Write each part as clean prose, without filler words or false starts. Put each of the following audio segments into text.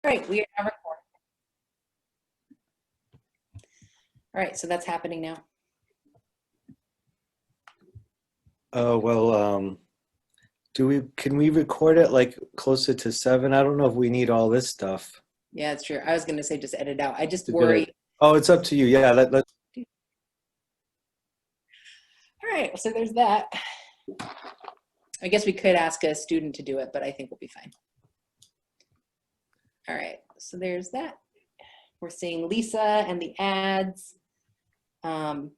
right, we are now recording. All right, so that's happening now. Oh, well, can we record it like closer to 7? I don't know if we need all this stuff. Yeah, it's true. I was gonna say just edit out. I just To worry. Oh, it's up to you. Yeah, let's. All right, so there's that. I guess we could ask a student to do it, but I think we'll be fine. All right, so there's that. We're seeing Lisa and the ads. That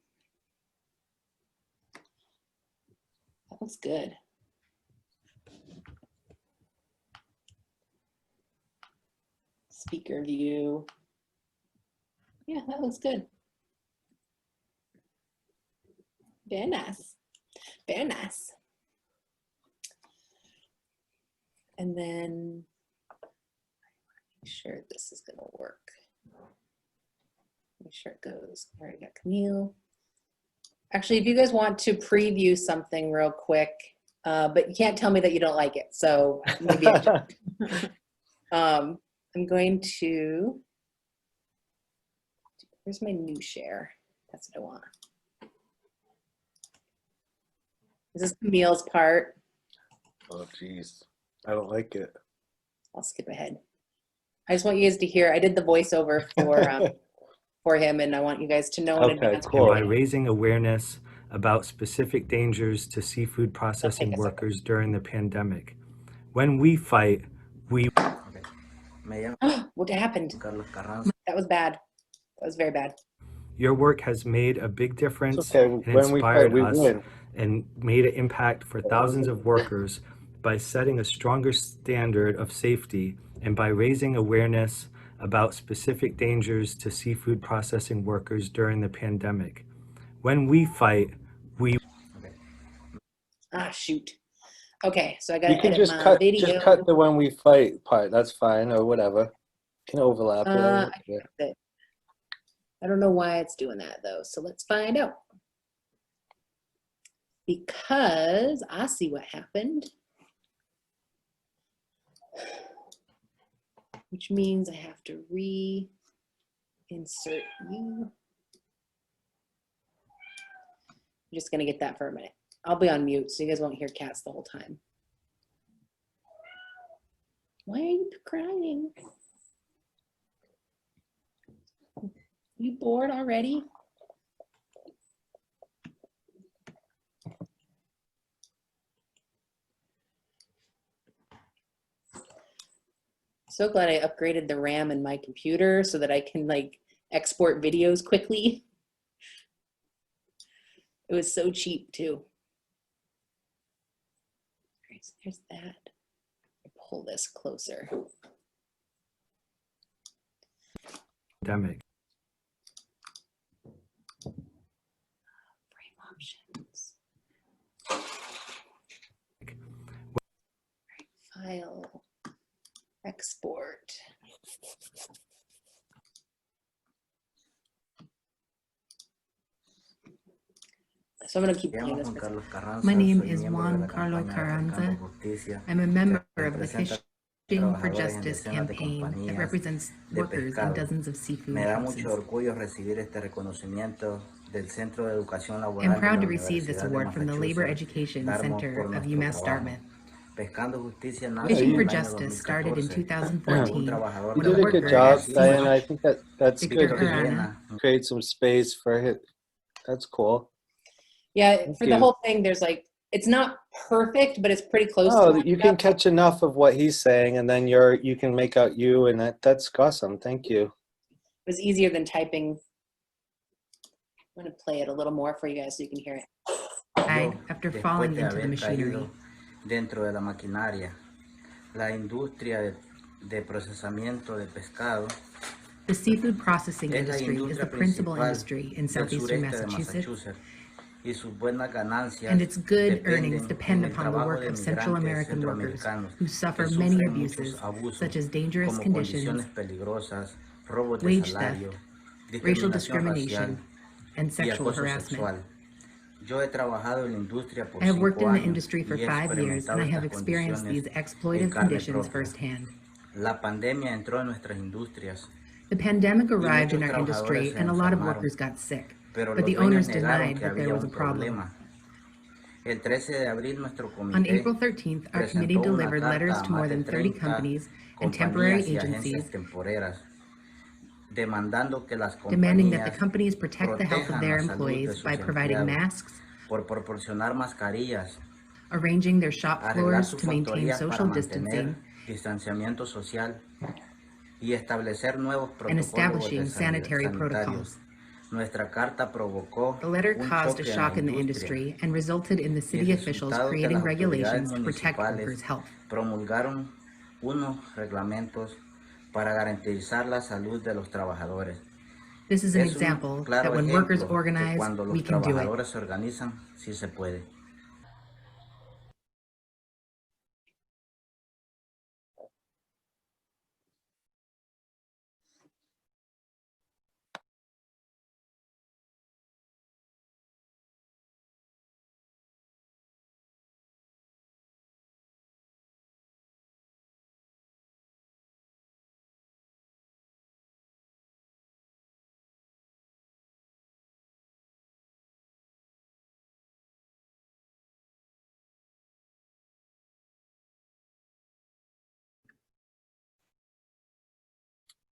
looks good. Speaker view. Yeah, that looks good. Very nice. Very nice. And then make sure this is gonna work. Make sure it goes. All right, got Camille. Actually, if you guys want to preview something real quick, but you can't tell me that you don't like it. So maybe I'm going to, where's my new share? That's what I want. This is Camille's part. Oh, geez. I don't like it. I'll skip ahead. I just want you guys to hear, I did the voiceover for him, and I want you guys to know in advance. Cool. By raising awareness about specific dangers to seafood processing workers during the pandemic. When we fight, we... What happened? That was bad. That was very bad. Your work has made a big difference and inspired us and made an impact for thousands of workers by setting a stronger standard of safety and by raising awareness about specific dangers to seafood processing workers during the pandemic. When we fight, we... Ah, shoot. Okay, so I got to edit just my cut, video. Just cut the when we fight part. That's fine, or whatever. You can overlap it. I don't know why it's doing that though, so let's find out. Because I see what happened. Which means I have to reinsert you. I'm just gonna get that for a minute. I'll be on mute so you guys won't hear cats the whole time. Why are you crying? You bored already? So glad I upgraded the RAM in my computer so that I can like export videos quickly. It was so cheap too. All right, so there's that. I'll pull this closer. Pandemic. Frame options. File. Export. So I'm going to keep playing this. My name is Juan Carlos Carranza. I'm a member of the Fishing for Justice campaign that represents workers in dozens of seafood houses. I'm proud to receive this award from the Labor Education Center of UMass Dartmouth. Fishing for Justice started in 2014. You did a good job, Diana. I think that's good to create some space for it. That's cool. Yeah, for the whole thing, there's like, it's not perfect, but it's pretty close. Oh, you can catch enough of what he's saying, and then you can make out you, and that's awesome. Thank you. It was easier than typing. I'm going to play it a little more for you guys so you can hear it. Died after falling into the machinery. Dentro de la maquinaria, la industria de procesamiento de pescado. The seafood processing industry is the principal industry in southeastern Massachusetts, and its good earnings depend upon the work of Central American workers who suffer many abuses, such as dangerous conditions, wage theft, racial discrimination, and sexual harassment. I have worked in the industry for 5 years, and I have experienced these exploitive conditions firsthand. La pandemia entró en nuestras industrias, The pandemic arrived in muchos our industry trabajadores se and a lot of enfermaron, workers got sick, pero but los the dueños owners negaron denied que that there había was a un problem. problema. El 13 de abril nuestro On comité April 13th, our committee presentó una delivered carta letters a to more más de than 30 30 companies and temporary compañías y agencias agencies temporeras, demandando que las demanding that the compañías companies protect the health of protejan their la salud de employees sus by providing empleados masks, por proporcionar mascarillas, arranging their shop arreglar floors sus to maintain factorías para social mantener distancing, distanciamiento social y establecer nuevos and protocolos establishing sanitary sanitarios. protocols. Nuestra carta provocó The letter un caused a choque en la shock in the industria industry and resulted in the y el city officials resultado que creating las autoridades regulations to protect municipales workers' health. promulgaron unos reglamentos para garantizar la salud de los trabajadores. This is an Es un example that claro when workers ejemplo que organize, cuando we los can do it. trabajadores se organizan, sí se puede.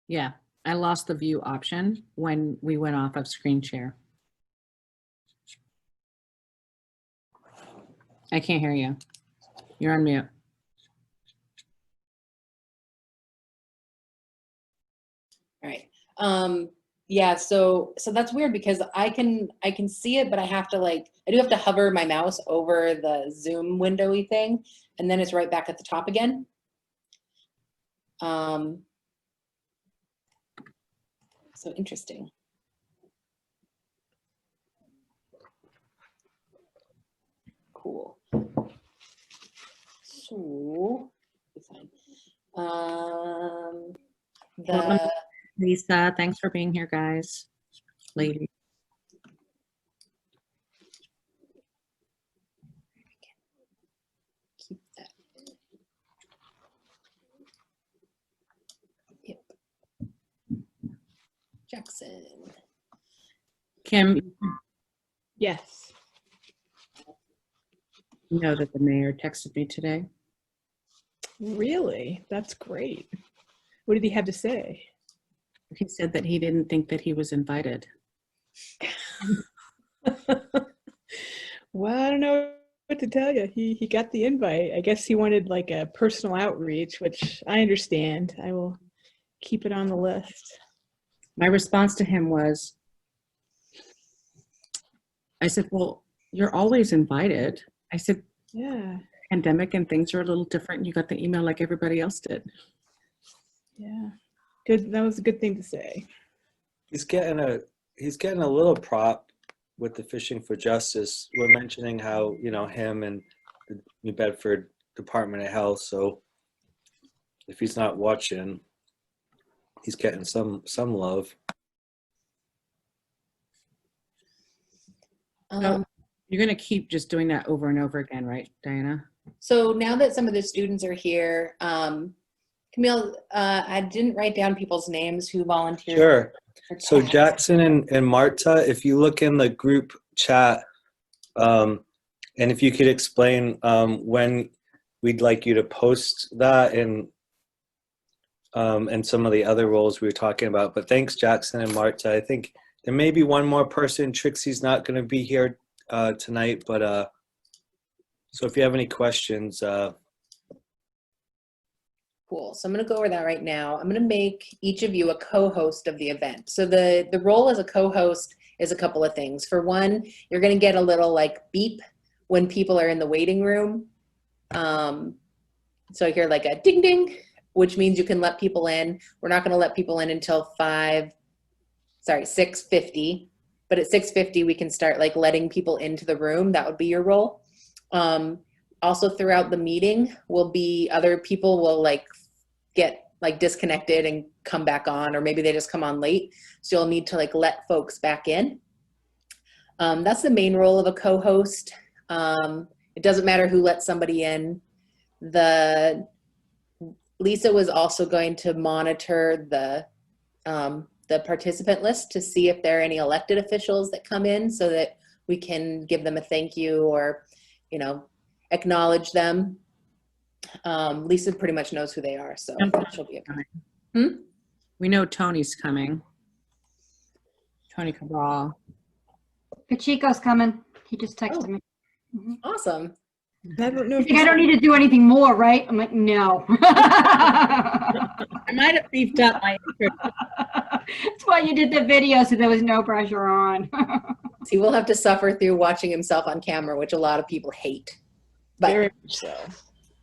Yeah, I lost the view option when we went off of screen share. I can't hear you. You're on mute. All right. Yeah, so that's weird because I can see it, but I have to I do have to hover my mouse over the Zoom windowy thing, and then it's right back at the top again. So interesting. Cool. So fine. Welcome, Lisa. Thanks for being here, guys. Lady. Keep that. Yep. Jackson. Kim, Yes. you know that the mayor texted me today. Really? That's great. What did he have to say? He said that he didn't think that he was invited. Well, I don't know what to tell you. He got the invite. I guess he wanted like a personal outreach, which I understand. I will keep it on the list. My response to him was, I said, well, you're always invited. I said, Yeah. pandemic and things are a little different. You got the email like everybody else did. Yeah. Good. That was a good thing to say. He's getting a little prop with the Fishing for Justice. We're mentioning how, him and the New Bedford Department of Health. So if he's not watching, he's getting some love. You're going to keep just doing that over and over again, right, Diana? So now that some of the students are here, Camille, I didn't write down people's names who volunteered. Sure. for So chat. Jackson and Marta, if you look in the group chat, and if you could explain when we'd like you to post that and some of the other roles we were talking about. But thanks, Jackson and Marta. I think there may be one more person. Trixie's not going to be here tonight, but so if you have any questions. Cool. So I'm going to go over that right now. I'm going to make each of you a co-host of the event. So the role as a co-host is a couple of things. For one, you're going to get a little beep when people are in the waiting room. So I hear a ding ding, which means you can let people in. We're not going to let people in until 6:50. But at 6:50, we can start letting people into the room. That would be your role. Also throughout the meeting will be other people will get disconnected and come back on, or maybe they just come on late. So you'll need to let folks back in. That's the main role of a co-host. It doesn't matter who lets somebody in. Lisa was also going to monitor the participant list to see if there are any elected officials that come in so that we can give them a thank you or, you know, acknowledge them. Lisa pretty much knows who they are, so she'll be okay. We know Tony's coming. Tony Cabral. Pacheco's coming. He just texted me. Awesome. I don't know if I don't need to do anything more, right? I'm like, no. I might have beefed up my intro. That's why you did the video, so there was no pressure on. He will have to suffer through watching himself on camera, which a lot of people hate. But, very much so.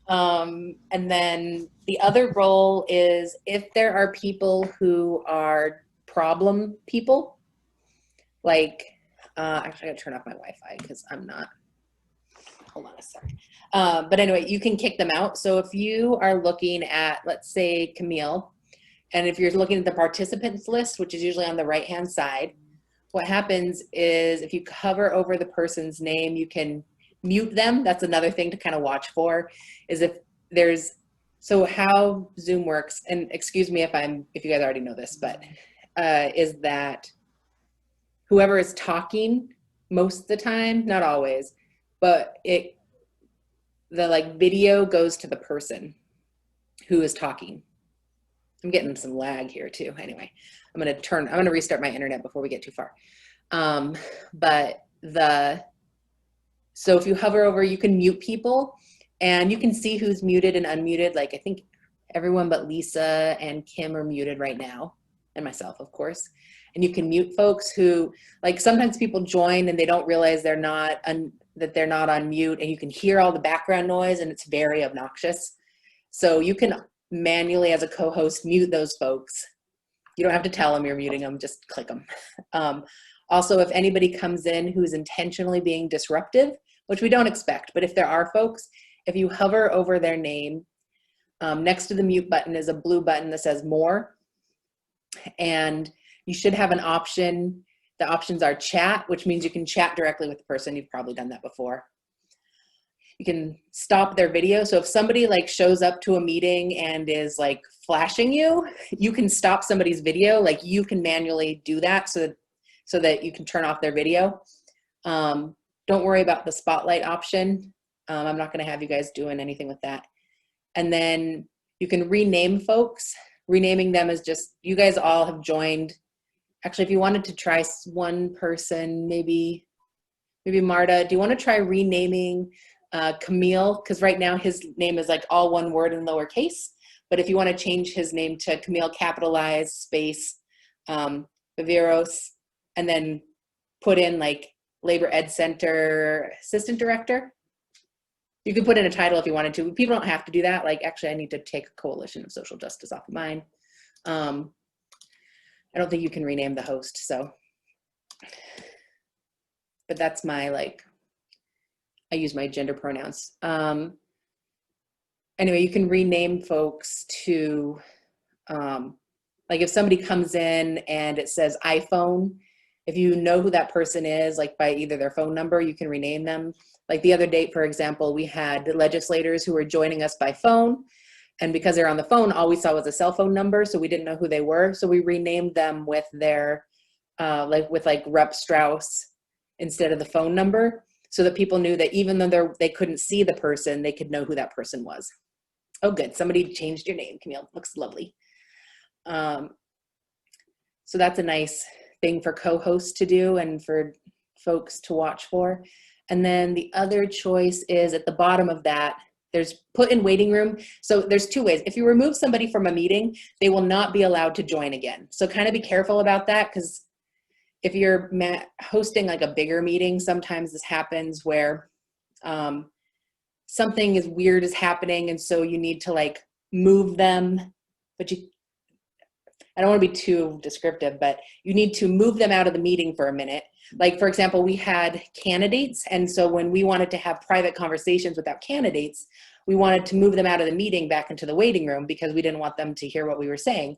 and then the other role is if there are people who are problem people, like, actually I gotta turn off my Wi-Fi because I'm not, hold on a second. But anyway, you can kick them out. So if you are looking at, let's say, Camille, and if you're looking at the participants list, which is usually on the right-hand side, what happens is if you hover over the person's name, you can mute them. That's another thing to kind of watch for, is if there's, so how Zoom works, and excuse me if you guys already know this, but is that whoever is talking most of the time, not always, but the like video goes to the person who is talking. I'm getting some lag here too. Anyway, I'm gonna restart my internet before we get too far. So if you hover over, you can mute people and you can see who's muted and unmuted. Like I think everyone but Lisa and Kim are muted right now, and myself, of course. And you can mute folks who, like sometimes people join and they don't realize that they're not on mute, and you can hear all the background noise and it's very obnoxious. So you can manually, as a co-host, mute those folks. You don't have to tell them you're muting them, just click them. Also, if anybody comes in who's intentionally being disruptive, which we don't expect, but if there are folks, if you hover over their name, next to the mute button is a blue button that says more, and you should have an option. The options are chat, which means you can chat directly with the person. You've probably done that before. You can stop their video. So if somebody like shows up to a meeting and is like flashing you, you can stop somebody's video. Like you can manually do that so that you can turn off their video. Don't worry about the spotlight option. I'm not gonna have you guys doing anything with that. And then you can rename folks. Renaming them is just, you guys all have joined. Actually, if you wanted to try one person, maybe Marta, do you want to try renaming Camille? Because right now his name is like all one word in lowercase. But if you want to change his name to Camille capitalized space Viveros, and then put in like Labor Ed Center Assistant Director. You can put in a title if you wanted to. People don't have to do that. Like, actually, I need to take Coalition of Social Justice off of mine. I don't think you can rename the host, so. But that's my, like, I use my gender pronouns. Anyway, you can rename folks to, like if somebody comes in and it says iPhone, if you know who that person is, like by either their phone number, you can rename them. Like the other day, for example, we had the legislators who were joining us by phone. And because they're on the phone, all we saw was a cell phone number, so we didn't know who they were. So we renamed them with their, like Rep Strauss instead of the phone number, so that people knew that even though they couldn't see the person, they could know who that person was. Oh, good. Somebody changed your name, Camille. Looks lovely. So that's a nice thing for co-hosts to do and for folks to watch for. And then the other choice is at the bottom of that, there's put in waiting room. So there's two ways. If you remove somebody from a meeting, they will not be allowed to join again. So kind of be careful about that, because if you're hosting like a bigger meeting, sometimes this happens where something is weird is happening, and so you need to like move them, but I don't want to be too descriptive, but you need to move them out of the meeting for a minute. Like, for example, we had candidates, and so when we wanted to have private conversations without candidates, we wanted to move them out of the meeting back into the waiting room because we didn't want them to hear what we were saying.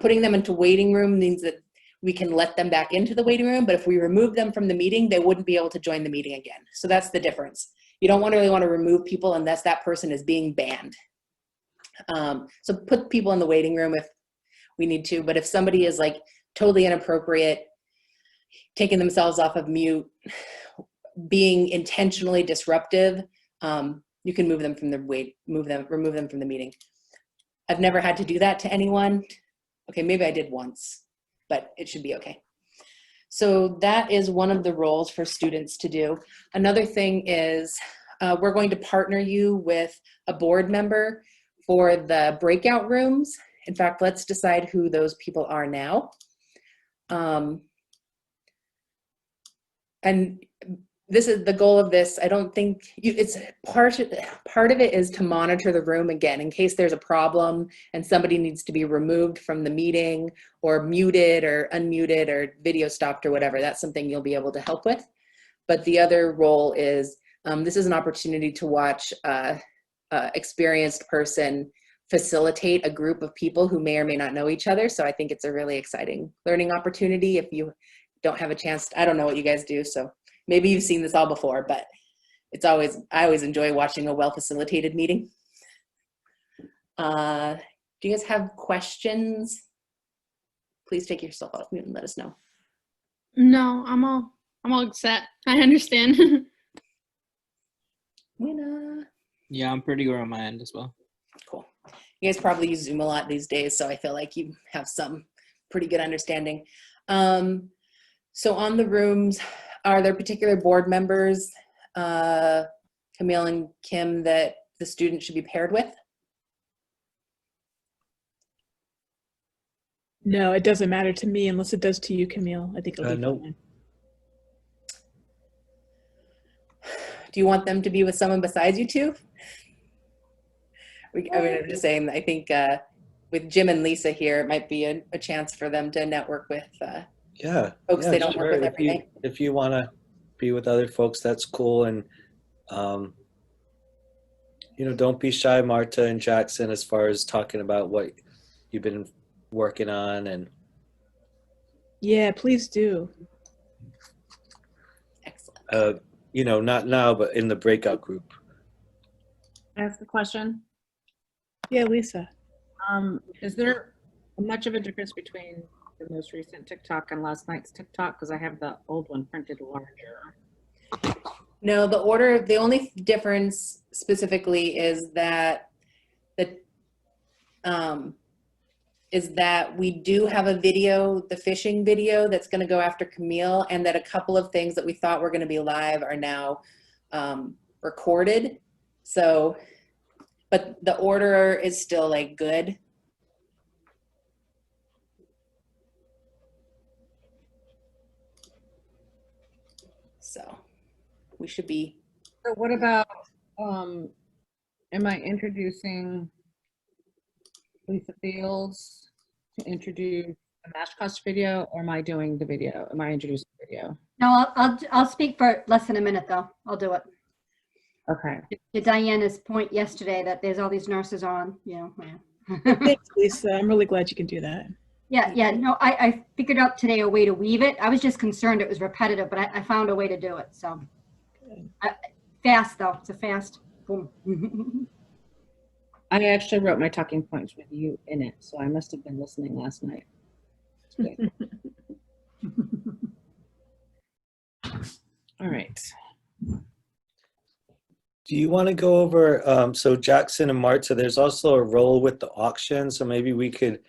Putting them into waiting room means that we can let them back into the waiting room, but if we remove them from the meeting, they wouldn't be able to join the meeting again. So that's the difference. You don't really want to remove people unless that person is being banned. So put people in the waiting room if we need to, but if somebody is like totally inappropriate, taking themselves off of mute, being intentionally disruptive, you can remove them from the meeting. I've never had to do that to anyone. Okay, maybe I did once, but it should be okay. So that is one of the roles for students to do. Another thing is we're going to partner you with a board member for the breakout rooms. In fact, let's decide who those people are now. And this is the goal of this. I don't think it's part of it is to monitor the room again in case there's a problem and somebody needs to be removed from the meeting or muted or unmuted or video stopped or whatever. That's something you'll be able to help with. But the other role is this is an opportunity to watch an experienced person facilitate a group of people who may or may not know each other. So I think it's a really exciting learning opportunity. If you don't have a chance, I don't know what you guys do, so maybe you've seen this all before, but I always enjoy watching a well-facilitated meeting. Do you guys have questions? Please take yourself off mute and let us know. No, I'm all set. I understand. Yeah, I'm pretty good on my end as well. Cool. You guys probably use Zoom a lot these days, so I feel like you have some pretty good understanding. So on the rooms, are there particular board members, Camille and Kim, that the student should be paired with? No, it doesn't matter to me unless it does to you, Camille. I think it'll be no. fine. Do you want them to be with someone besides you two? I'm just saying, I think with Jim and Lisa here, it might be a chance for them to network with folks they don't work with every day. If you want to be with other folks, that's cool. And, don't be shy, Marta and Jackson, as far as talking about what you've been working on. And yeah, please do. Excellent. Not now, but in the breakout group. Can I ask a question? Yeah, Lisa. Is there much of a difference between the most recent TikTok and last night's TikTok? Because I have the old one printed larger. No, the only difference specifically is that we do have a video, the fishing video that's going to go after Camille, and that a couple of things that we thought were going to be live are now recorded. So, but the order is still like good. So we should be. So what about, am I introducing Lisa Fields to introduce the Mash Cost video, or am I doing the video? Am I introducing the video? No, I'll speak for less than a minute though. I'll do it. Okay. To Diana's point yesterday that there's all these nurses on, Yeah. Thanks, Lisa. I'm really glad you can do that. Yeah. No, I figured out today a way to weave it. I was just concerned it was repetitive, but I found a way to do it. So fast though. It's a fast. Boom. I actually wrote my talking points with you in it, so I must have been listening last night. All right. Do you want to go over, so Jackson and Marta, there's also a role with the auction, so maybe we could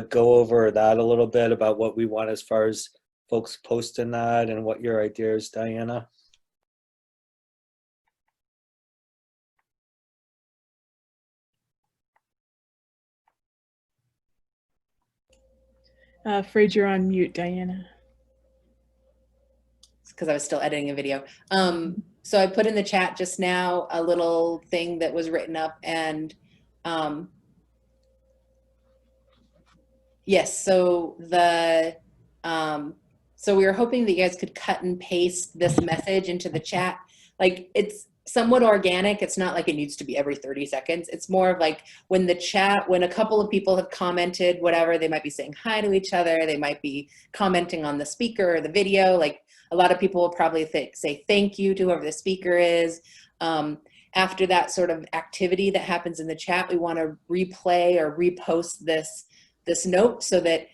go over that a little bit about what we want as far as folks posting that and what your idea is, Diana. Afraid you're on mute, Diana. It's because I was still editing a video. So I put in the chat just now a little thing that was written up, and yes, so so we were hoping that you guys could cut and paste this message into the chat. Like, it's somewhat organic. It's not like it needs to be every 30 seconds. It's more of like when a couple of people have commented, whatever, they might be saying hi to each other. They might be commenting on the speaker or the video. Like, a lot of people will probably say thank you to whoever the speaker is. after that sort of activity that happens in the chat, we want to replay or repost this note so that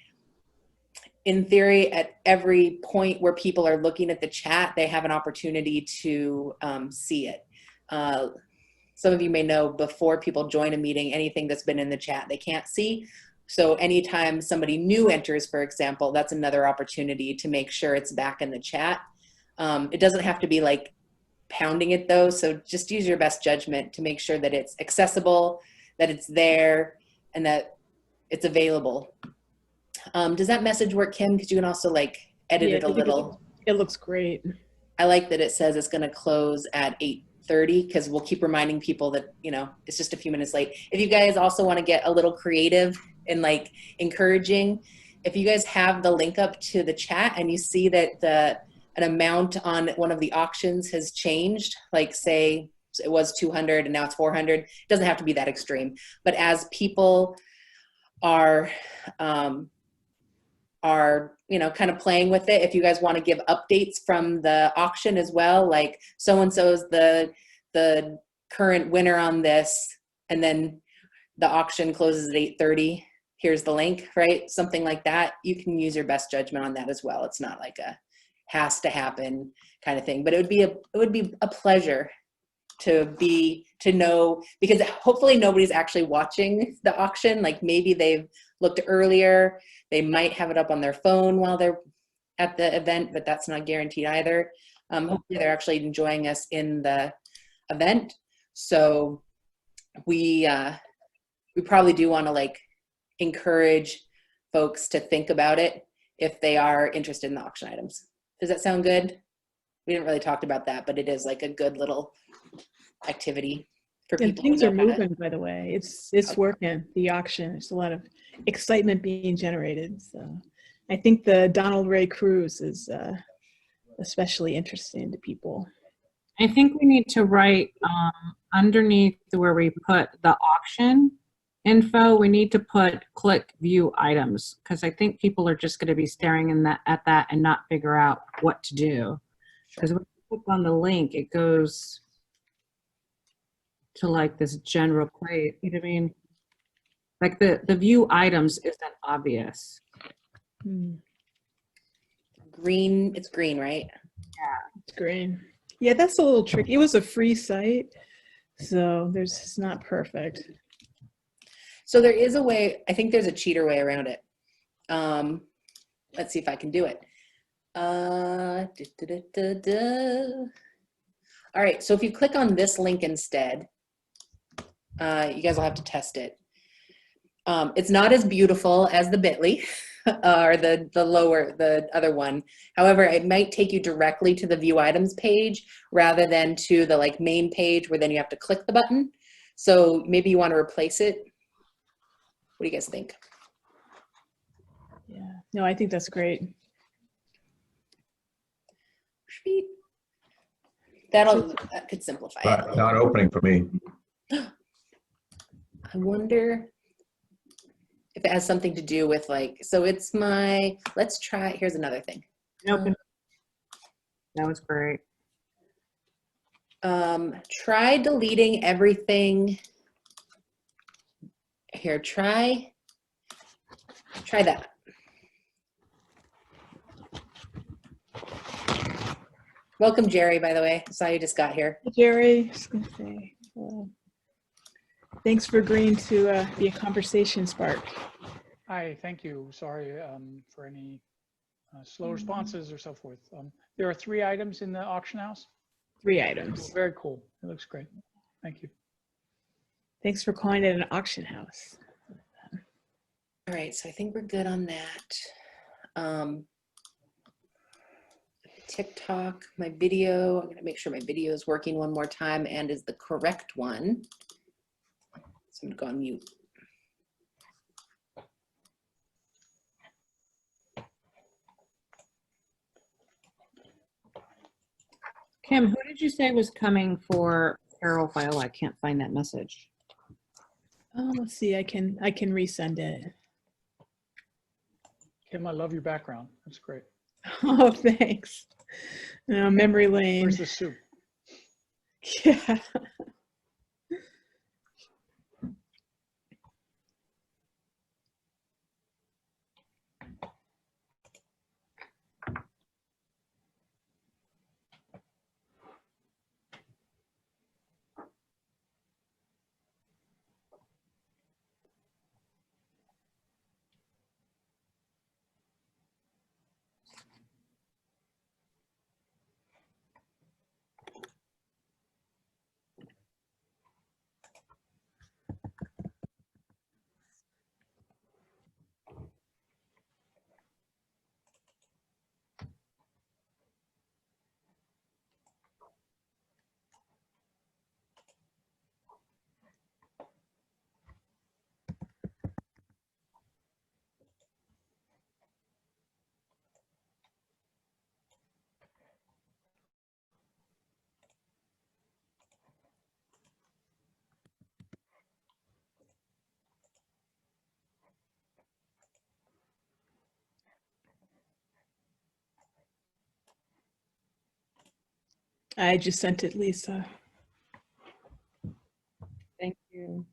in theory, at every point where people are looking at the chat, they have an opportunity to see it. Some of you may know before people join a meeting, anything that's been in the chat, they can't see. So anytime somebody new enters, for example, that's another opportunity to make sure it's back in the chat. It doesn't have to be like pounding it though. So just use your best judgment to make sure that it's accessible, that it's there, and that it's available. Does that message work, Kim? Because you can also like edit it a little. It looks great. I like that it says it's going to close at 8:30 because we'll keep reminding people that, you know, it's just a few minutes late. If you guys also want to get a little creative and like encouraging, if you guys have the link up to the chat and you see that an amount on one of the auctions has changed, like say it was 200 and now it's 400, it doesn't have to be that extreme. But as people are you know, kind of playing with it, if you guys want to give updates from the auction as well, like so-and-so's the current winner on this, and then the auction closes at 8:30, here's the link, right? Something like that. You can use your best judgment on that as well. It's not like a has to happen kind of thing, but it would be a pleasure to know, because hopefully nobody's actually watching the auction. Like maybe they've looked earlier, they might have it up on their phone while they're at the event, but that's not guaranteed either. Hopefully they're actually enjoying us in the event. So we probably do want to like encourage folks to think about it if they are interested in the auction items. Does that sound good? We didn't really talk about that, but it is like a good little activity for people. And things are moving, by the way. It's working, the auction. There's a lot of excitement being generated. So I think the Donald Ray cruise is especially interesting to people. I think we need to write underneath where we put the auction info, we need to put click view items, because I think people are just going to be staring at that and not figure out what to do. Because when you click on the link, it goes to like this general place. You know what I mean? Like the view items isn't obvious. Green, it's green, right? Yeah, it's green. Yeah, that's a little tricky. It was a free site, so it's not perfect. So there is a way, I think there's a cheater way around it. Let's see if I can do it. All right, so if you click on this link instead, you guys will have to test it. It's not as beautiful as the bit.ly or the other one. However, it might take you directly to the view items page rather than to the like main page where then you have to click the button. So maybe you want to replace it. What do you guys think? Yeah, no, I think that's great. That could simplify it. Not opening for me. I wonder if it has something to do with like, so it's my, let's try, here's another thing. Nope. That was great. Try deleting everything. Here, try that. Welcome, Jerry, by the way. I saw you just got here. Hey, Jerry, just gonna say, thanks for agreeing to be a conversation spark. Hi, thank you. Sorry for any slow responses or so forth. There are 3 items in the auction house? 3 items. Very cool. It looks great. Thank you. Thanks for calling it an auction house. All right, so I think we're good on that. TikTok, my video, I'm gonna make sure my video is working one more time and is the correct one. So I'm gonna go on mute. Kim, who did you say was coming for Carol Viola? I can't find that message. Let's see, I can resend it. Kim, I love your background. That's great. Oh, thanks. Memory lane. Where's the soup? Yeah. I just sent it, Lisa. Thank you.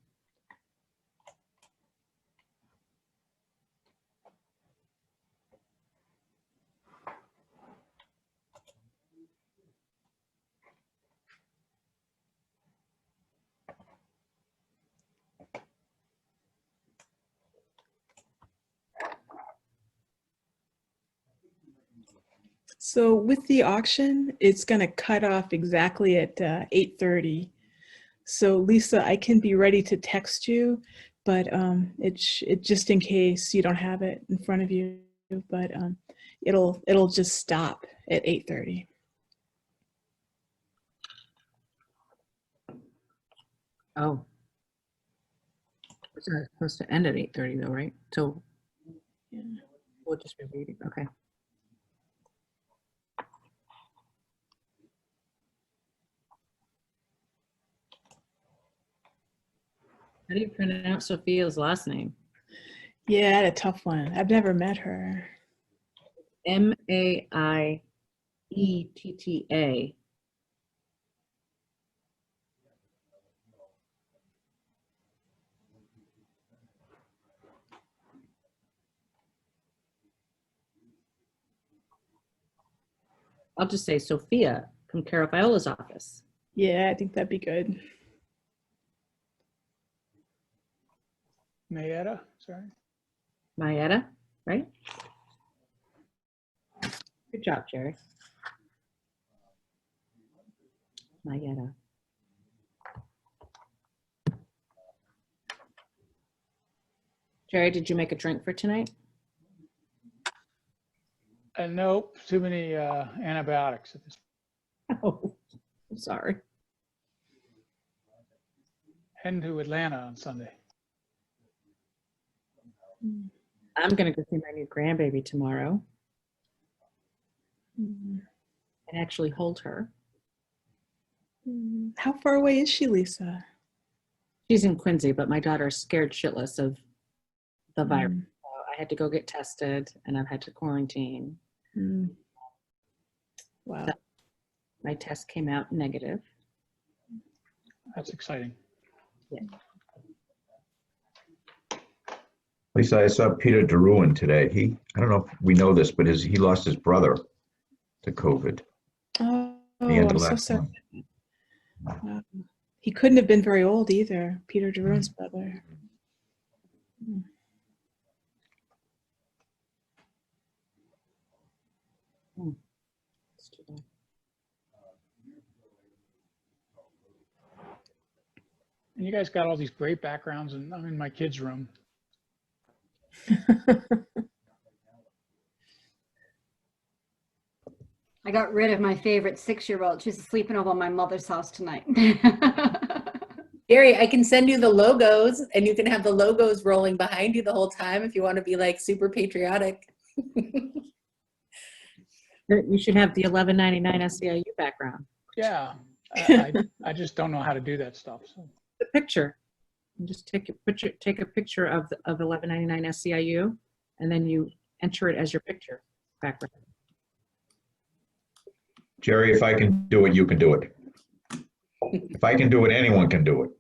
So with the auction, it's going to cut off exactly at 8:30. So Lisa, I can be ready to text you, but it just in case you don't have it in front of you, but it'll just stop at 8:30. Oh. It's not supposed to end at 8:30 though, right? So Yeah. we'll just be reading. Okay. How do you pronounce Sophia's last name? Yeah, I had a tough one. I've never met her. Maietta. I'll just say Sophia from Cara Viola's office. Yeah, I think that'd be good. Mayetta, sorry. Maietta, right? Good job, Jerry. Maietta. Jerry, did you make a drink for tonight? Nope, too many antibiotics at this. Oh, I'm sorry. Heading to Atlanta on Sunday. I'm going to go see my new grandbaby tomorrow and actually hold her. How far away is she, Lisa? She's in Quincy, but my daughter's scared shitless of the virus. So I had to go get tested and I've had to quarantine. Wow. So my test came out negative. That's exciting. Yeah. Lisa, I saw Peter DeRuin today. I don't know if we know this, but he lost his brother to COVID. Oh, The end I'm of so last sorry. month. Wow. He couldn't have been very old either, Peter DeRuin's brother. And you guys got all these great backgrounds, and I'm in my kids' room. I got rid of my favorite 6-year-old. She's sleeping over at my mother's house tonight. Gary, I can send you the logos and you can have the logos rolling behind you the whole time if you want to be like super patriotic. You should have the $11.99 SEIU background. Yeah, I just don't know how to do that stuff. So. The picture. You just take a picture of $11.99 SEIU, and then you enter it as your picture background. Jerry, if I can do it, you can do it. If I can do it, anyone can do it.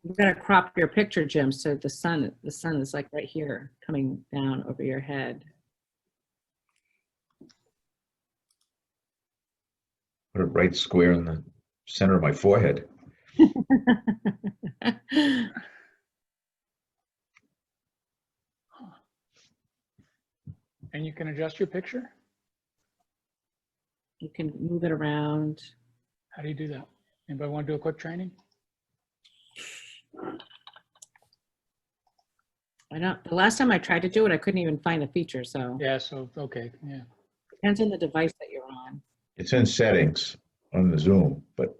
You gotta crop your picture, Jim, so the sun is like right here, coming down over your head. Put it right square in the center of my forehead. And you can adjust your picture? You can move it around. How do you do that? Anybody want to do a quick training? I don't. The last time I tried to do it, I couldn't even find the feature. So Yeah. So okay. Yeah. depends on the device that you're on. It's in settings on the Zoom, but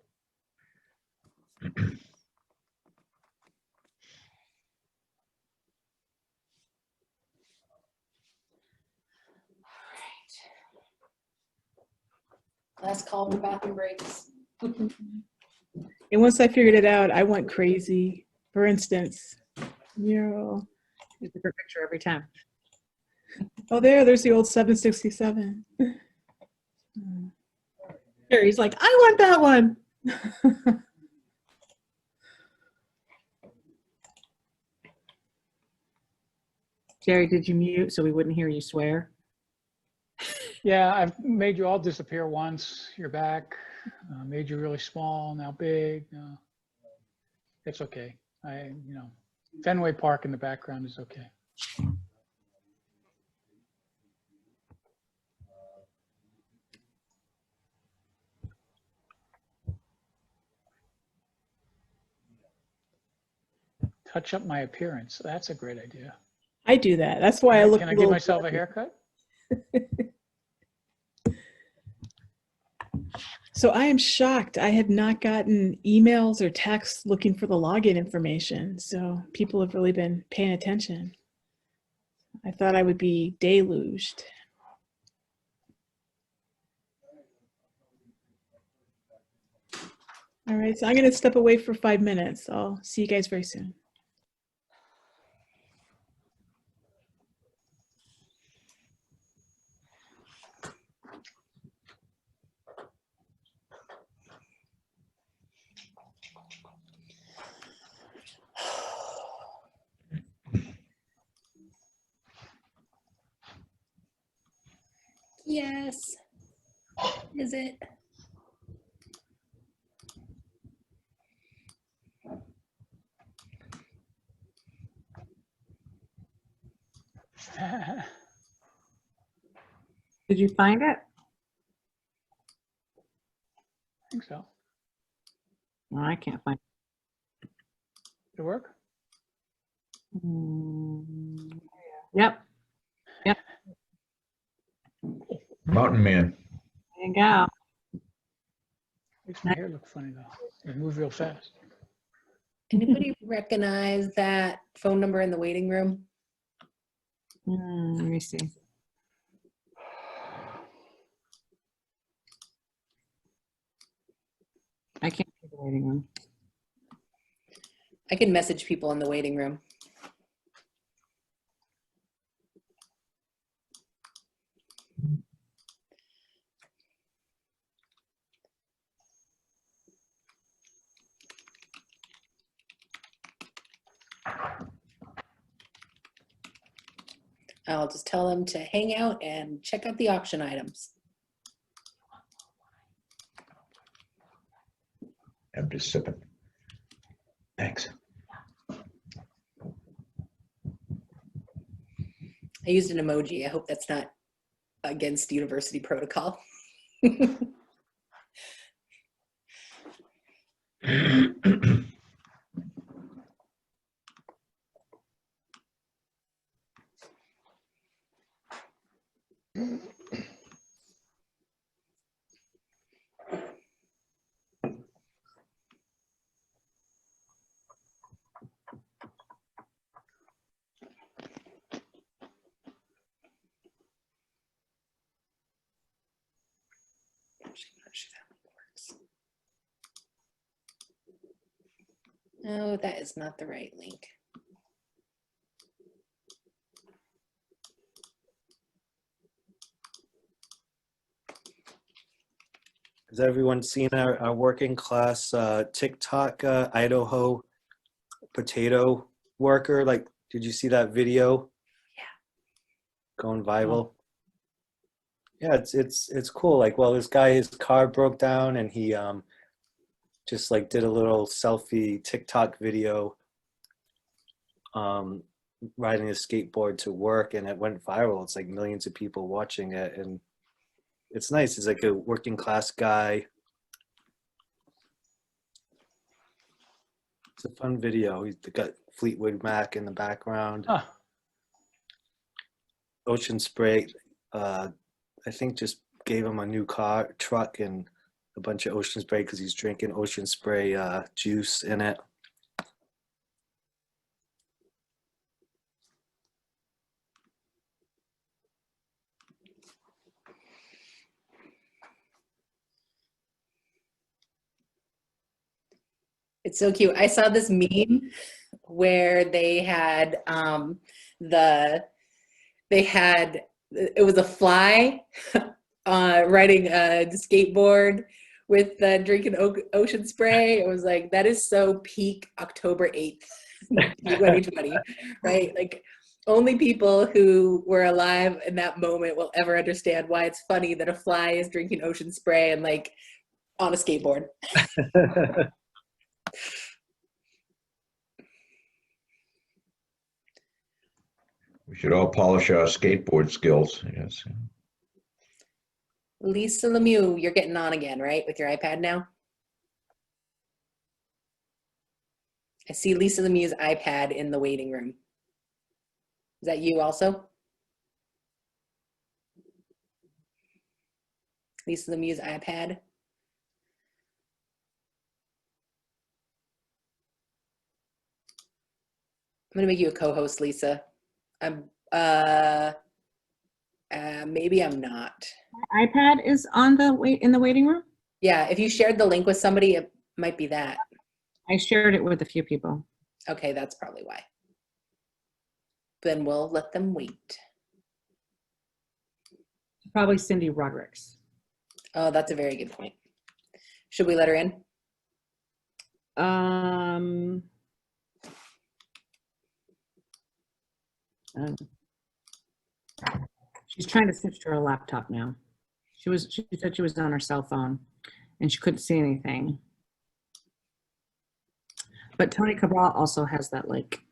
Last call for bathroom breaks. And once I figured it out, I went crazy. For instance, You took a picture every time. Oh, there's the old 767. He's like, I want that one. Jerry, did you mute so we wouldn't hear you swear? Yeah, I've made you all disappear once. You're back. Made you really small, now big. It's okay. Fenway Park in the background is okay. Touch up my appearance. That's a great idea. I do that. That's why I look. Can I give myself a haircut? So I am shocked. I have not gotten emails or texts looking for the login information. So people have really been paying attention. I thought I would be deluged. All right, so I'm going to step away for 5 minutes. I'll see you guys very soon. Yes. Is it? Did you find it? I think so. No, I can't find it. Did it work? Yep. Yep. Mountain Man. There you go. Makes my hair look funny though. It moves real fast. Anybody recognize that phone number in the waiting room? Let me see. I can't see the waiting room. I can message people in the waiting room. I'll just tell them to hang out and check out the auction items. I'm just sipping. Thanks. I used an emoji. I hope that's not against university protocol. Oh, that is not the right link. Has everyone seen our working class TikTok Idaho potato worker? Like, did you see that video? Yeah. Going viral. Yeah, it's cool. Like, well, this guy, his car broke down and he just like did a little selfie TikTok video riding a skateboard to work, and it went viral. It's like millions of people watching it, and it's nice. He's like a working class guy. It's a fun video. He's got Fleetwood Mac in the background. Huh. Ocean Spray, I think just gave him a new truck and a bunch of Ocean Spray because he's drinking Ocean Spray juice in it. It's so cute. I saw this meme where they had the they had, it was a fly riding a skateboard with drinking ocean spray. It was like, that is so peak October 8th, 2020, right? Like, only people who were alive in that moment will ever understand why it's funny that a fly is drinking ocean spray and like on a skateboard. We should all polish our skateboard skills, I guess. Lisa Lemieux, you're getting on again, right? With your iPad now? I see Lisa Lemieux's iPad in the waiting room. Is that you also? Lisa Lemieux's iPad. I'm gonna make you a co-host, Lisa. Maybe I'm not. My iPad is on the in the waiting room. Yeah, if you shared the link with somebody, it might be that. I shared it with a few people. Okay, that's probably why. Then we'll let them wait. Probably Cindy Roderick's. Oh, that's a very good point. Should we let her in? She's trying to switch to her laptop now. She said she was on her cell phone and she couldn't see anything. But Tony Cabral also has that link.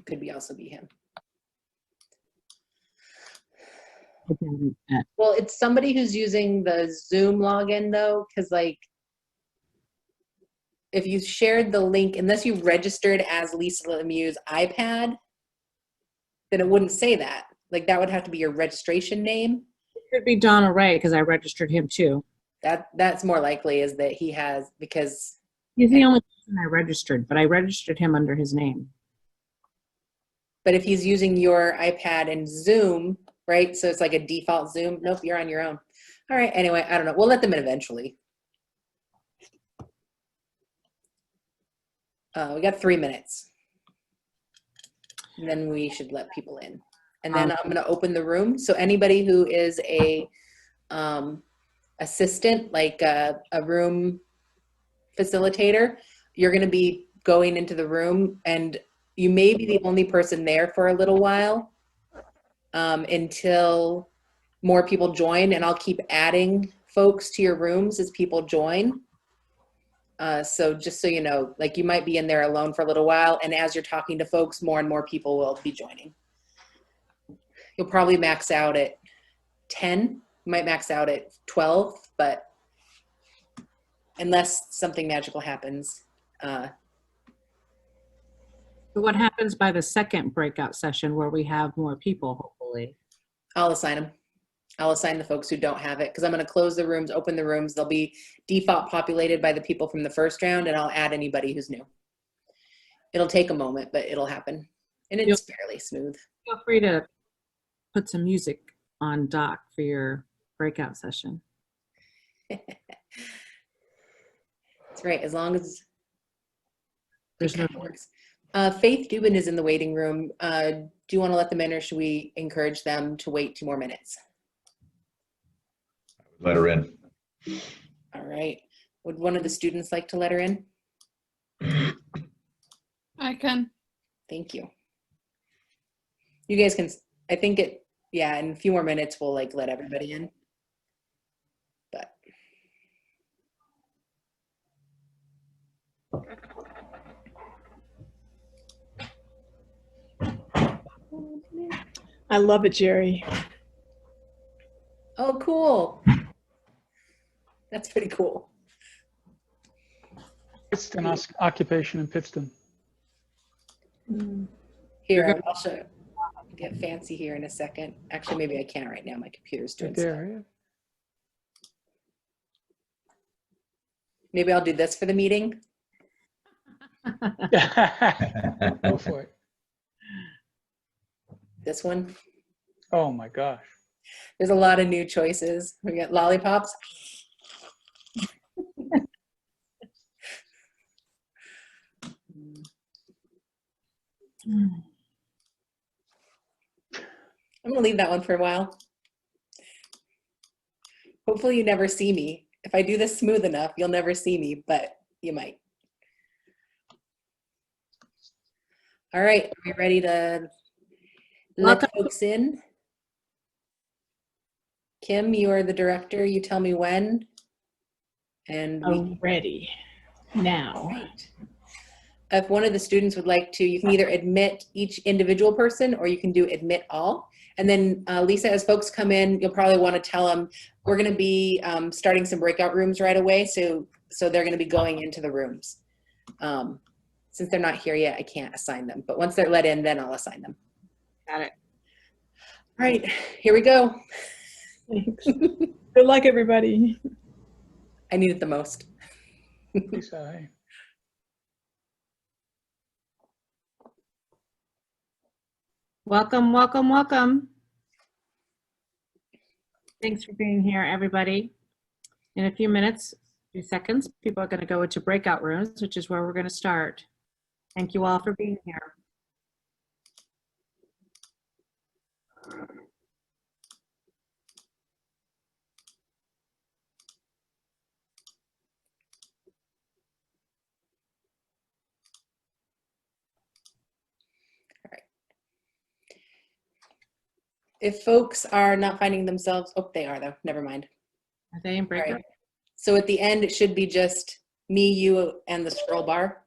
Could be also be him. Okay. Well, it's somebody who's using the Zoom login though, because like if you shared the link, unless you registered as Lisa Lemieux's iPad, then it wouldn't say that. Like that would have to be your registration name. It could be Donald Ray because I registered him too. That's more likely is that he has, because he's the only person I registered, but I registered him under his name. But if he's using your iPad and Zoom, right? So it's like a default Zoom. Nope, you're on your own. All right. Anyway, I don't know. We'll let them in eventually. We got 3 minutes. And then we should let people in. And then I'm going to open the room. So anybody who is a assistant, like a room facilitator, you're going to be going into the room and you may be the only person there for a little while until more people join, and I'll keep adding folks to your rooms as people join. So just so you know, like you might be in there alone for a little while, and as you're talking to folks, more and more people will be joining. You'll probably max out at 10, you might max out at 12, but unless something magical happens. So what happens by the second breakout session where we have more people, hopefully? I'll assign them. I'll assign the folks who don't have it because I'm going to close the rooms, open the rooms. They'll be default populated by the people from the first round, and I'll add anybody who's new. It'll take a moment, but it'll happen. And it's fairly smooth. Feel free to put some music on Doc for your breakout session. That's right, as long as there's no works. Faith Dubin is in the waiting room. Do you want to let them in, or should we encourage them to wait 2 more minutes? Let her in. All right. Would one of the students like to let her in? I can. Thank you. You guys can, I think yeah, in a few more minutes, we'll like let everybody in. But. I love it, Jerry. Oh, cool. That's pretty cool. Pittston occupation in Pittston. Here, I'll show you. I'll get fancy here in a second. Actually, maybe I can't right now. My computer's doing stuff. Maybe I'll do this for the meeting. Go for it. This one. Oh my gosh. There's a lot of new choices. We got lollipops. I'm gonna leave that one for a while. Hopefully you never see me. If I do this smooth enough, you'll never see me, but you might. All right, are we ready to let folks in? Kim, you are the director. You tell me when. And we ready now. Right. If one of the students would like to, you can either admit each individual person or you can do admit all. And then Lisa, as folks come in, you'll probably want to tell them we're going to be starting some breakout rooms right away. So they're going to be going into the rooms. Since they're not here yet, I can't assign them. But once they're let in, then I'll assign them. Got it. All right, here we go. Thanks. Good luck, everybody. I need it the most. Lisa, hey. Welcome, welcome, welcome. Thanks for being here, everybody. In a few minutes, few seconds, people are going to go into breakout rooms, which is where we're going to start. Thank you all for being here. If folks are not finding themselves, oh, they are though, never mind. Are they in breakout? Right. So at the end, it should be just me, you, and the scroll bar.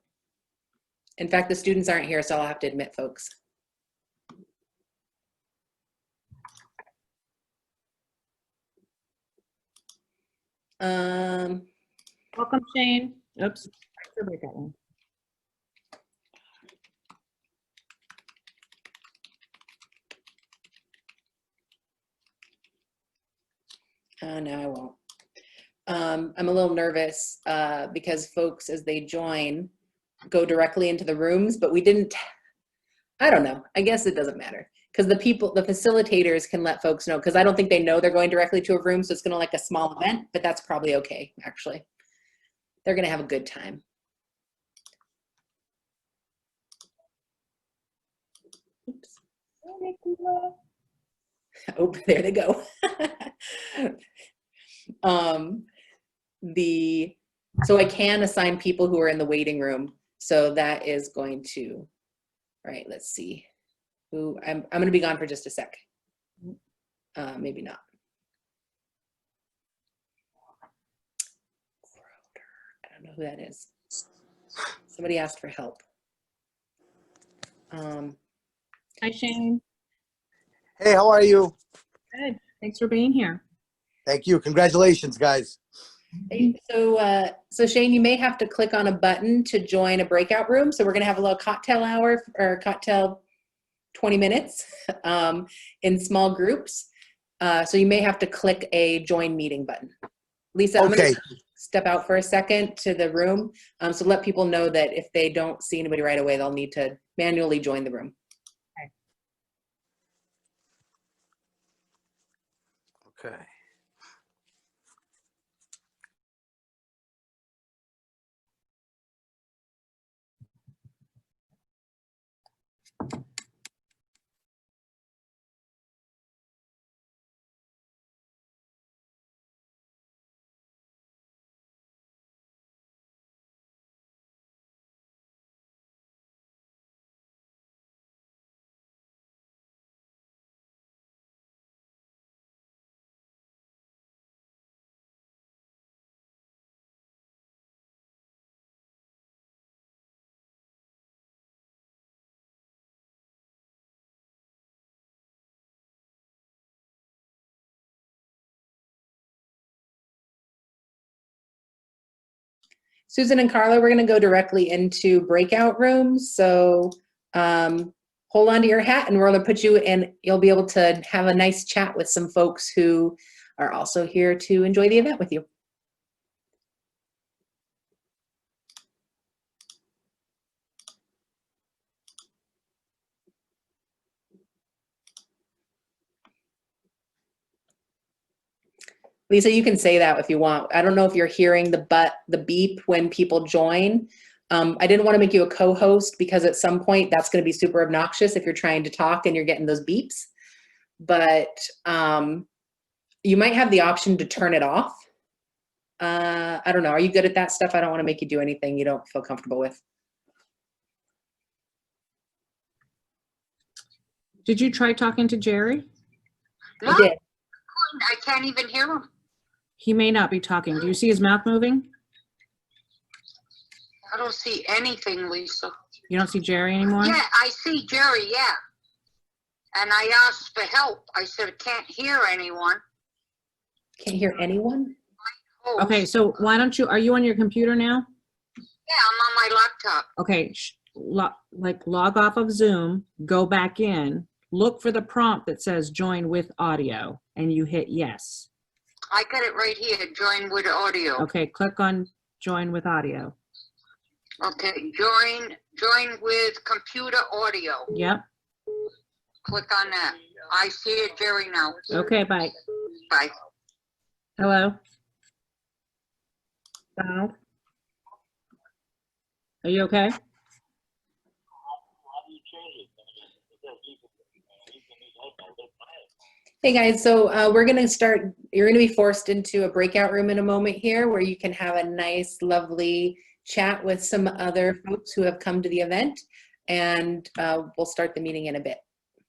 In fact, the students aren't here, so I'll have to admit folks. Welcome, Shane. Oops. Breakout room. No, I won't. I'm a little nervous because folks, as they join, go directly into the rooms, but we didn't, I don't know. I guess it doesn't matter because the facilitators can let folks know because I don't think they know they're going directly to a room. So it's going to like a small event, but that's probably okay, actually. They're going to have a good time. Oops. Oh, there they go. So I can assign people who are in the waiting room. So that is going to, right, let's see. Who I'm going to be gone for just a sec. Maybe not. I don't know who that is. Somebody asked for help. Hi, Shane. Hey, how are you? Good. Thanks for being here. Thank you. Congratulations, guys. Hey, so Shane, you may have to click on a button to join a breakout room. So we're going to have a little cocktail hour or cocktail 20 minutes in small groups. So you may have to click a join meeting button. Lisa, I'm going to step out for a second to the room. So let people know that if they don't see anybody right away, they'll need to manually join the room. Okay. Susan and Carla, we're going to go directly into breakout rooms. So hold on to your hat and we're going to put you in. You'll be able to have a nice chat with some folks who are also here to enjoy the event with you. Lisa, you can say that if you want. I don't know if you're hearing the beep when people join. I didn't want to make you a co-host because at some point that's going to be super obnoxious if you're trying to talk and you're getting those beeps. But you might have the option to turn it off. I don't know. Are you good at that stuff? I don't want to make you do anything you don't feel comfortable with. Did you try talking to Jerry? I did. I can't even hear him. He may not be talking. Do you see his mouth moving? I don't see anything, Lisa. You don't see Jerry anymore? Yeah, I see Jerry, yeah. And I asked for help. I said, I can't hear anyone. Can't hear anyone? Okay, so why don't you, are you on your computer now? Yeah, I'm on my laptop. Okay, log off of Zoom, go back in, look for the prompt that says join with audio, and you hit yes. I got it right here, join with audio. Okay, click on join with audio. Okay, join with computer audio. Yep. Click on that. I see it, Jerry, now. Okay, bye. Bye. Hello? Donald? Are you okay? Hey guys, so we're gonna start, you're gonna be forced into a breakout room in a moment here where you can have a nice, lovely chat with some other folks who have come to the event, and we'll start the meeting in a bit.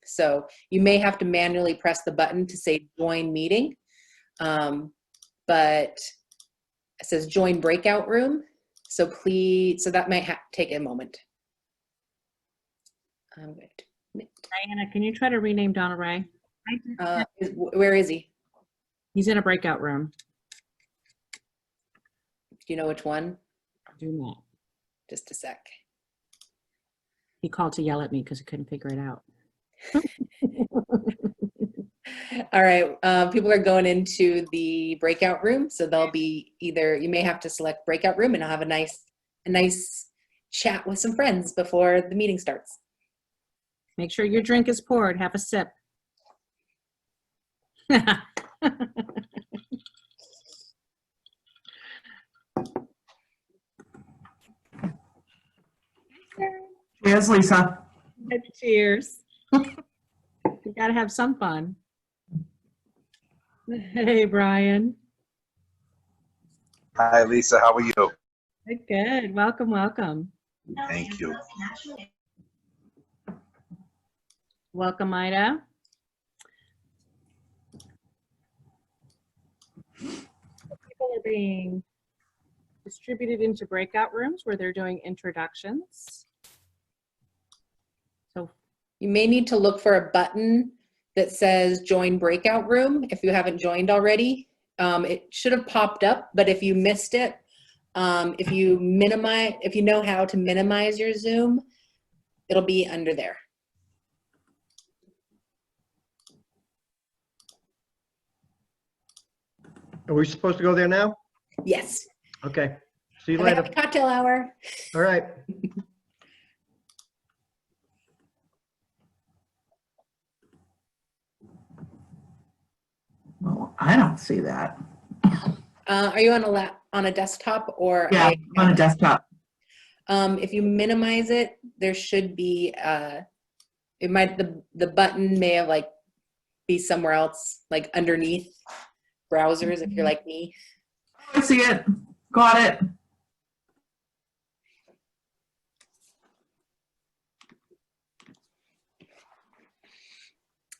So you may have to manually press the button to say join meeting, but it says join breakout room. So please, so that might take a moment. Diana, can you try to rename Donald Ray? Where is he? He's in a breakout room. Do you know which one? Do not. Just a sec. He called to yell at me because he couldn't figure it out. All right, people are going into the breakout room, so they'll be either, you may have to select breakout room and I'll have a nice chat with some friends before the meeting starts. Make sure your drink is poured. Have a sip. Cheers, Lisa. Cheers. You gotta have some fun. Hey, Brian. Hi, Lisa. How are you? Good. Welcome, welcome. Thank you. Welcome, Ida. People are being distributed into breakout rooms where they're doing introductions. So you may need to look for a button that says join breakout room if you haven't joined already. It should have popped up, but if you missed it, if you know how to minimize your Zoom, it'll be under there. Are we supposed to go there now? Yes. Okay. See you Have a later. happy cocktail hour. All right. Well, I don't see that. Are you on a desktop or? Yeah, on a desktop. If you minimize it, there should be, the button may have be somewhere else, like underneath browsers if you're like me. I see it. Got it.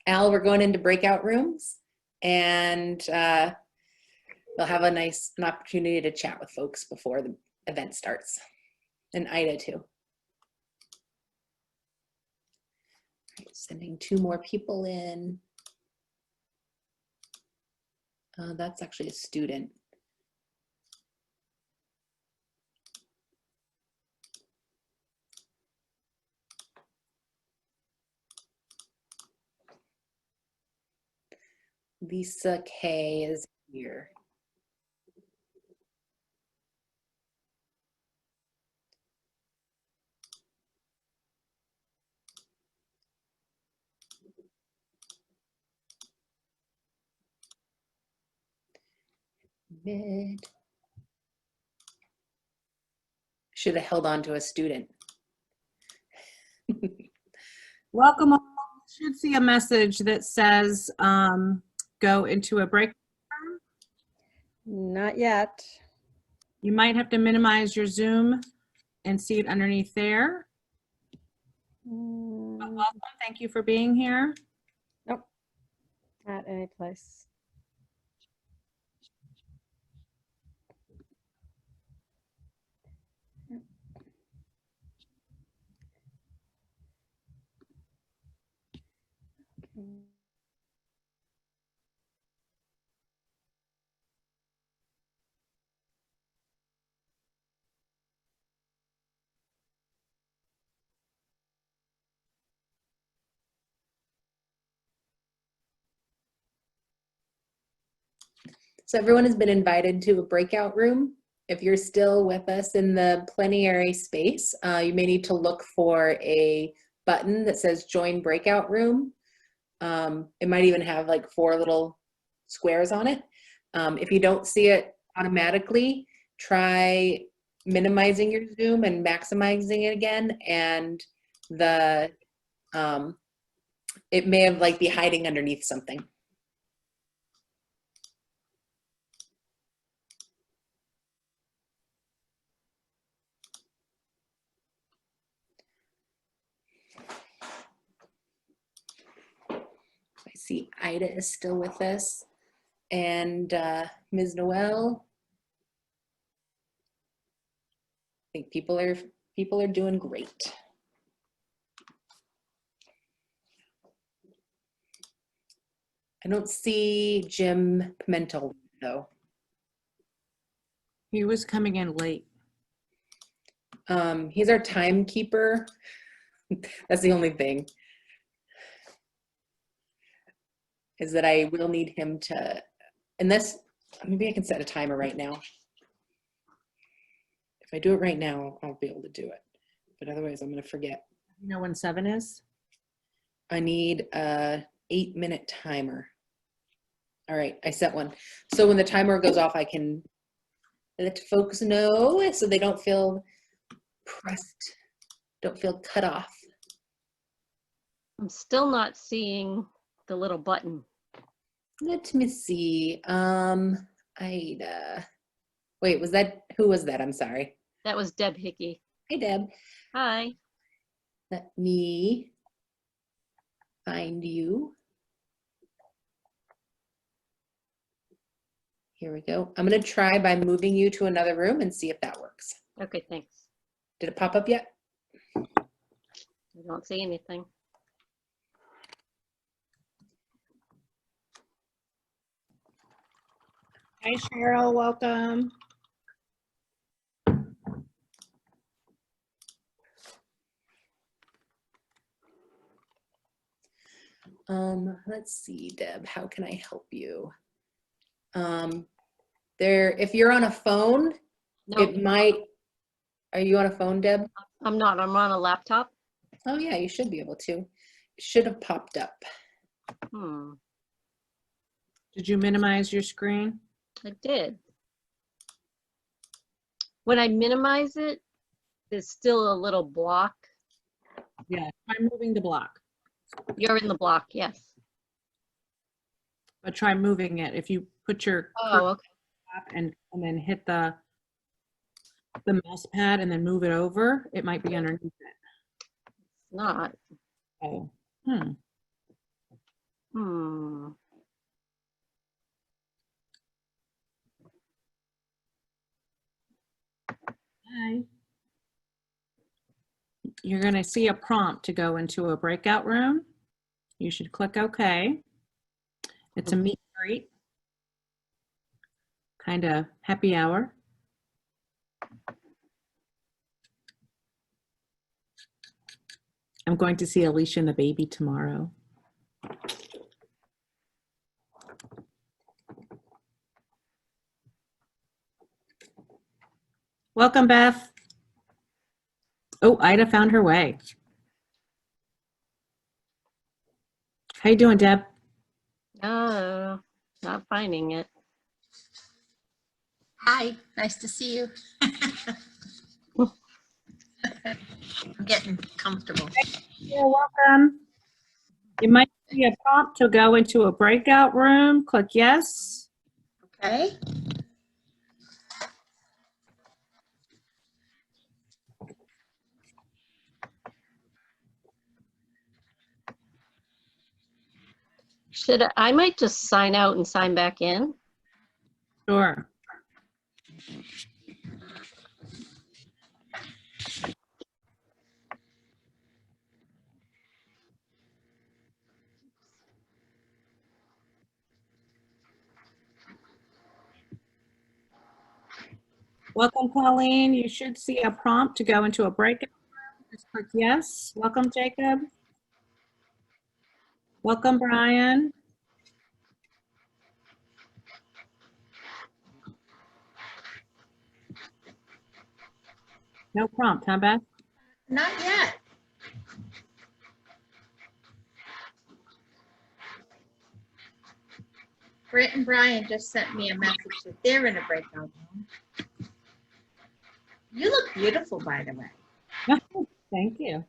Al, we're going into breakout rooms, and we'll have an opportunity to chat with folks before the event starts, and Ida too. Sending 2 more people in. That's actually a student. Lisa K is here. Mid. Should have held on to a student. Welcome all. You should see a message that says go into a break. Not yet. You might have to minimize your Zoom and see it underneath there. But welcome. Thank you for being here. Nope. At any place. Okay. So everyone has been invited to a breakout room. If you're still with us in the plenary space, you may need to look for a button that says join breakout room. It might even have like 4 little squares on it. If you don't see it automatically, try minimizing your Zoom and maximizing it again, and the it may have like be hiding underneath something. I see Ida is still with us, and Ms. Noel. I think people are doing great. I don't see Jim Pimentel though. He was coming in late. He's our timekeeper. That's the only thing. Is that I will need him to, unless, maybe I can set a timer right now. If I do it right now, I'll be able to do it. But otherwise, I'm going to forget. You know when 7 is? I need a 8-minute timer. All right, I set one. So when the timer goes off, I can let folks know so they don't feel pressed, don't feel cut off. I'm still not seeing the little button. Let me see. Ida. Wait, who was that? I'm sorry. That was Deb Hickey. Hey, Deb. Hi. Let me find you. Here we go. I'm going to try by moving you to another room and see if that works. Okay, thanks. Did it pop up yet? I don't see anything. Hi, Cheryl. Welcome. Let's see, Deb, how can I help you? If you're on a phone, Nope. it might, are you on a phone, Deb? I'm not. I'm on a laptop. Oh yeah, you should be able to. It should have popped up. Did you minimize your screen? I did. When I minimize it, there's still a little block. Yeah, try moving the block. You're in the block, yes. But try moving it. If you put your okay. and then hit the mouse pad and then move it over, it might be underneath it. It's not. Oh. Hi. You're going to see a prompt to go into a breakout room. You should click OK. It's a meet and greet, kind of happy hour. I'm going to see Alicia and the baby tomorrow. Welcome, Beth. Oh, Ida found her way. How you doing, Deb? Oh, not finding it. Hi, nice to see you. getting comfortable. You're welcome. You might see a prompt to go into a breakout room. Click yes. Okay. I might just sign out and sign back in. Sure. Welcome, Colleen. You should see a prompt to go into a breakout room. Just click yes. Welcome, Jacob. Welcome, Brian. No prompt, huh, Beth? Not yet. Britt and Brian just sent me a message that they're in a breakout room. You look beautiful, by the way. Thank you.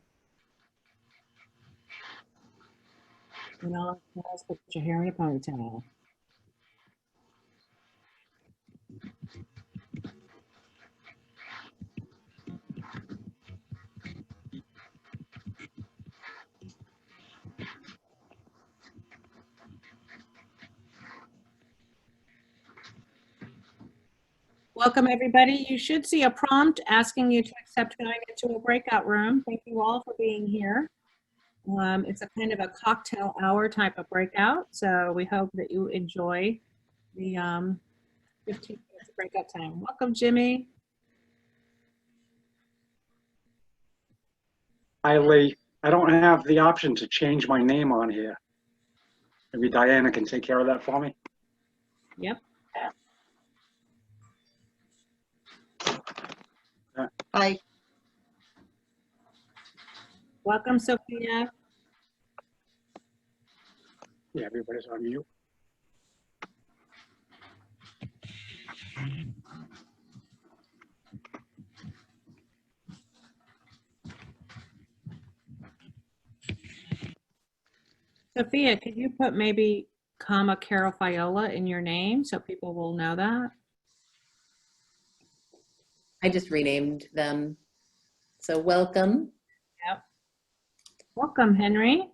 You know, let's put your hair in a ponytail. Welcome, everybody. You should see a prompt asking you to accept going into a breakout room. Thank you all for being here. It's a kind of a cocktail hour type of breakout, so we hope that you enjoy the 15 minutes of breakout time. Welcome, Jimmy. Hi, Lee. I don't have the option to change my name on here. Maybe Diana can take care of that for me. Yep. Hi. Welcome, Sophia. Yeah, everybody's on mute. Sophia, could you put maybe comma Carol Fiola in your name so people will know that? I just renamed them. So welcome. Yep. Welcome, Henry.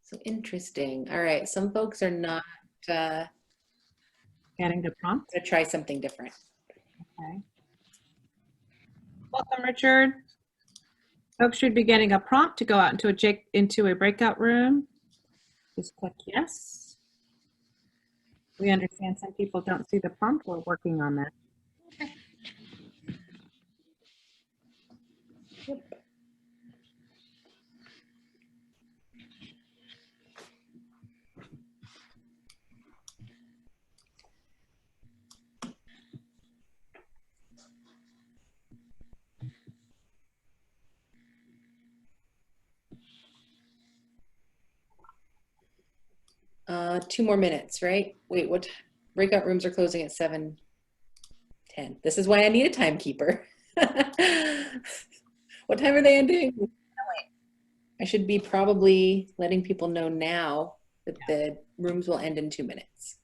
So interesting. All right, some folks are not getting the prompt. Gonna try something different. Okay. Welcome, Richard. Folks should be getting a prompt to go out into a breakout room. Just click yes. We understand some people don't see the prompt. We're working on that. Okay. Yep. Two more minutes, right? Wait, what? Breakout rooms are closing at 7:10. This is why I need a timekeeper. What time are they ending? I should be probably letting people know now that the rooms will end in 2 minutes.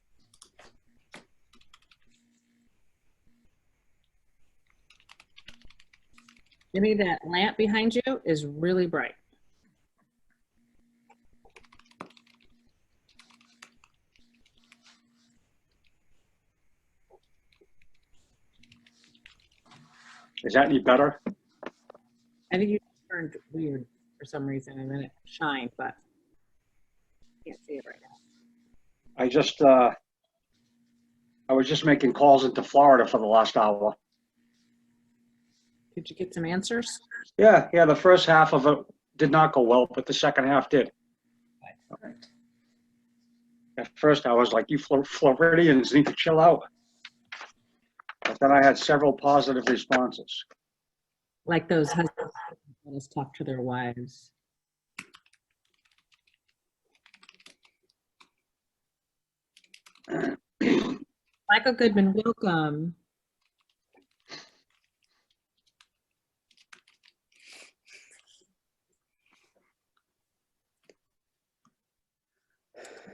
Jimmy, that lamp behind you is really bright. Is that any better? I think you turned weird for some reason and then it shined, but can't see it right now. I was just making calls into Florida for the last hour. Did you get some answers? Yeah, the first half of it did not go well, but the second half did. At first I was like, you Floridians need to chill out. But then I had several positive responses. Like those husbands let us talk to their wives. Michael Goodman, welcome.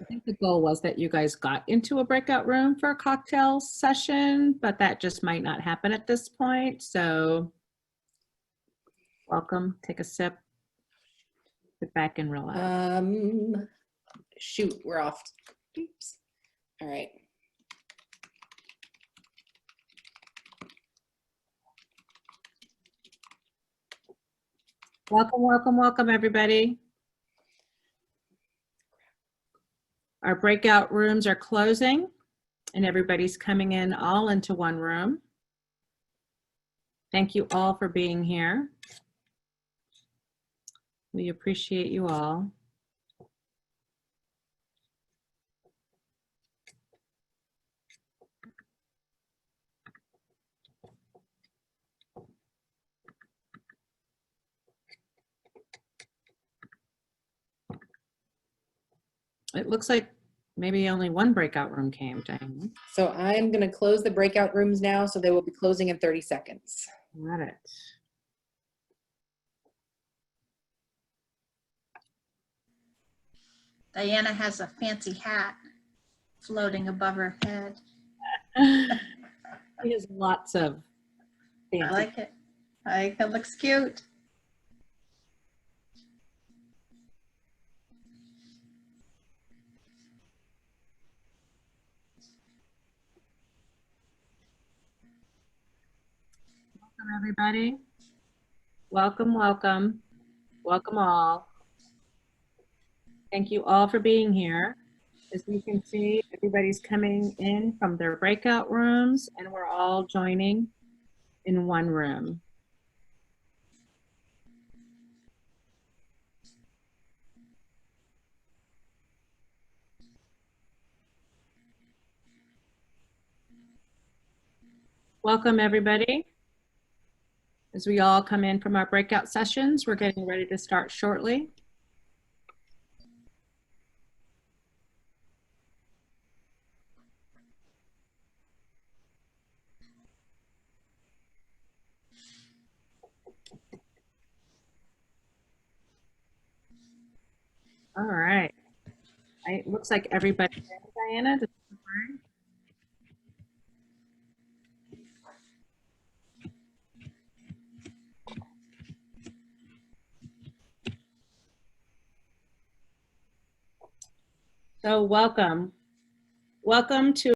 think the goal was that you guys got into a breakout room for a cocktail session, but that just might not happen at this point. So welcome, take a sip, sit back and relax. Shoot, we're off. Oops. All right. Welcome, welcome, welcome, everybody. Our breakout rooms are closing and everybody's coming in all into one room. Thank you all for being here. We appreciate you all. It looks like maybe only one breakout room came, Diane. So I'm going to close the breakout rooms now, so they will be closing in 30 seconds. Got it. Diana has a fancy hat floating above her head. She has lots of fancy. I like it. It looks cute. Welcome, everybody. Welcome, welcome. Welcome all. Thank you all for being here. As you can see, everybody's coming in from their breakout rooms and we're all joining in one room. Welcome, everybody. As we all come in from our breakout sessions, we're getting ready to start shortly. All right. It looks like everybody, Diana. So welcome. Welcome to